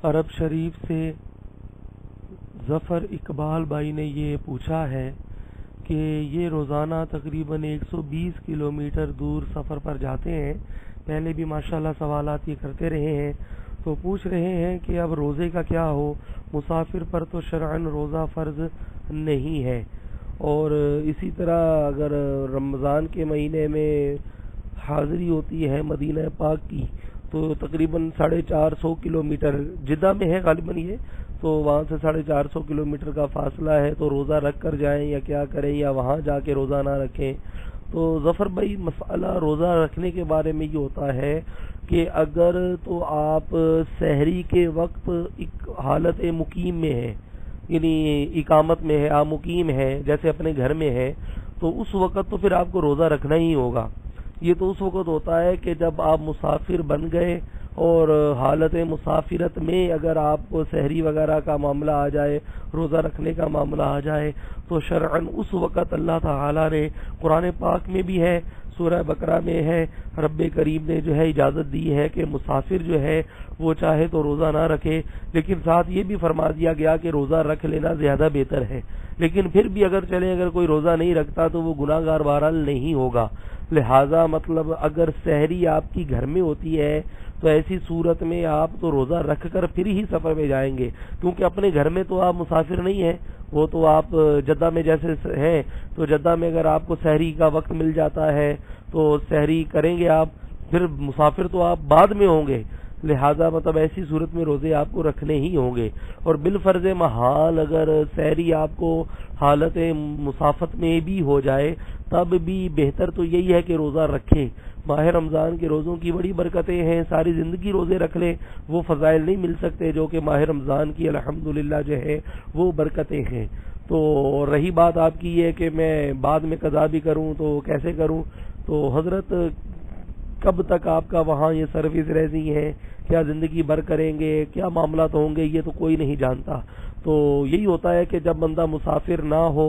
عرب شریف سے ظفر اقبال بھائی نے یہ پوچھا ہے کہ یہ روزانہ تقریباً 120 کلومیٹر دور سفر پر جاتے ہیں. پہلے بھی ماشاءاللہ سوالات یہ کرتے رہے ہیں، تو پوچھ رہے ہیں کہ اب روزے کا کیا ہو. مسافر پر تو شرعاً روزہ فرض نہیں ہے، اور اسی طرح اگر رمضان کے مہینے میں حاضری ہوتی ہے مدینہ پاک کی تو تقریباً 450 کلومیٹر جدہ میں ہے غالباً یہ، تو وہاں سے 450 کلومیٹر کا فاصلہ ہے، تو روزہ رکھ کر جائیں یا کیا کریں، یا وہاں جا کے روزہ نہ رکھیں. تو ظفر بھائی مسئلہ روزہ رکھنے کے بارے میں یہ ہوتا ہے کہ اگر تو آپ سحری کے وقت ایک حالت مقیم میں ہیں، یعنی اقامت میں ہے، آپ مقیم ہیں جیسے اپنے گھر میں ہے، تو اس وقت تو پھر آپ کو روزہ رکھنا ہی ہوگا. یہ تو اس وقت ہوتا ہے کہ جب آپ مسافر بن گئے اور حالت مسافرت میں اگر آپ کو سحری وغیرہ کا معاملہ آ جائے، روزہ رکھنے کا معاملہ آ جائے، تو شرعاً اس وقت اللہ تعالیٰ نے قرآن پاک میں بھی ہے، سورہ بقرہ میں ہے، رب کریم نے جو ہے اجازت دی ہے کہ مسافر جو ہے وہ چاہے تو روزہ نہ رکھے، لیکن ساتھ یہ بھی فرما دیا گیا کہ روزہ رکھ لینا زیادہ بہتر ہے. لیکن پھر بھی اگر کوئی روزہ نہیں رکھتا تو وہ گناہ گار بہرحال نہیں ہوگا. لہذا مطلب اگر سحری آپ کی گھر میں ہوتی ہے تو ایسی صورت میں آپ تو روزہ رکھ کر پھر ہی سفر میں جائیں گے، کیونکہ اپنے گھر میں تو آپ مسافر نہیں ہیں، وہ تو آپ جدہ میں جیسے ہیں، تو جدہ میں اگر آپ کو سحری کا وقت مل جاتا ہے تو سحری کریں گے آپ، پھر مسافر تو آپ بعد میں ہوں گے. لہذا مطلب ایسی صورت میں روزے آپ کو رکھنے ہی ہوں گے. اور بالفرض محال اگر سحری آپ کو حالت مسافت میں بھی ہو جائے تب بھی بہتر تو یہی ہے کہ روزہ رکھیں. ماہ رمضان کے روزوں کی بڑی برکتیں ہیں، ساری زندگی روزے رکھ لیں، وہ فضائل نہیں مل سکتے جو کہ ماہ رمضان کی الحمدللہ جو ہے وہ برکتیں ہیں. تو رہی بات آپ کی یہ کہ میں بعد میں قضا بھی کروں تو کیسے کروں، تو حضرت کب تک آپ کا وہاں یہ سروس رہی ہے، کیا زندگی بھر کریں گے، کیا معاملات ہوں گے، یہ تو کوئی نہیں جانتا. تو یہی ہوتا ہے کہ جب بندہ مسافر نہ ہو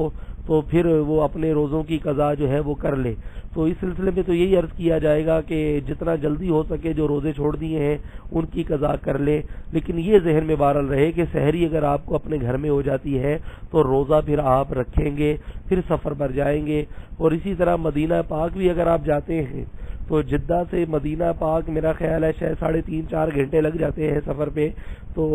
تو پھر وہ اپنے روزوں کی قضا جو ہے وہ کر لے. تو اس سلسلے میں تو یہی عرض کیا جائے گا کہ جتنا جلدی ہو سکے جو روزے چھوڑ دیے ہیں ان کی قضا کر لے. لیکن یہ ذہن میں بہرحال رہے کہ سحری اگر آپ کو اپنے گھر میں ہو جاتی ہے تو روزہ پھر آپ رکھیں گے، پھر سفر پر جائیں گے. اور اسی طرح مدینہ پاک بھی اگر آپ جاتے ہیں تو جدہ سے مدینہ پاک میرا خیال ہے شاید 3.5-4 گھنٹے لگ جاتے ہیں سفر پہ. تو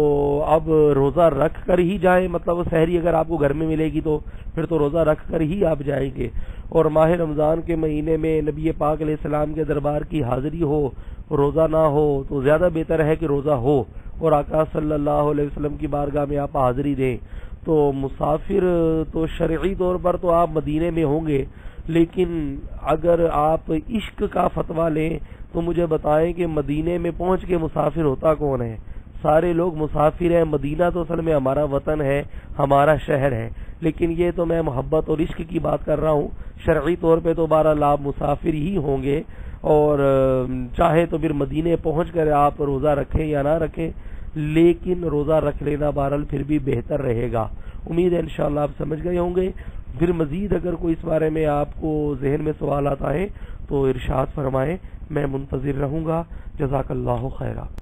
اب روزہ رکھ کر ہی جائیں، مطلب سحری اگر آپ کو گھر میں ملے گی تو پھر تو روزہ رکھ کر ہی آپ جائیں گے. اور ماہ رمضان کے مہینے میں نبی پاک علیہ السلام کے دربار کی حاضری ہو، روزہ نہ ہو تو زیادہ بہتر ہے کہ روزہ ہو اور آقا صلی اللہ علیہ وسلم کی بارگاہ میں آپ حاضری دیں. تو مسافر تو شرعی طور پر تو آپ مدینے میں ہوں گے، لیکن اگر آپ عشق کا فتویٰ لیں تو مجھے بتائیں کہ مدینے میں پہنچ کے مسافر ہوتا کون ہے؟ سارے لوگ مسافر ہیں. مدینہ تو اصل میں ہمارا وطن ہے، ہمارا شہر ہے، لیکن یہ تو میں محبت اور عشق کی بات کر رہا ہوں. شرعی طور پہ تو بہرحال آپ مسافر ہی ہوں گے، اور چاہے تو پھر مدینے پہنچ کر آپ روزہ رکھیں یا نہ رکھیں، لیکن روزہ رکھ لینا بہرحال پھر بھی بہتر رہے گا. امید ہے انشاءاللہ آپ سمجھ گئے ہوں گے. پھر مزید اگر کوئی اس بارے میں آپ کو ذہن میں سوالات آئیں تو ارشاد فرمائیں، میں منتظر رہوں گا. جزاک اللہ خیرہ.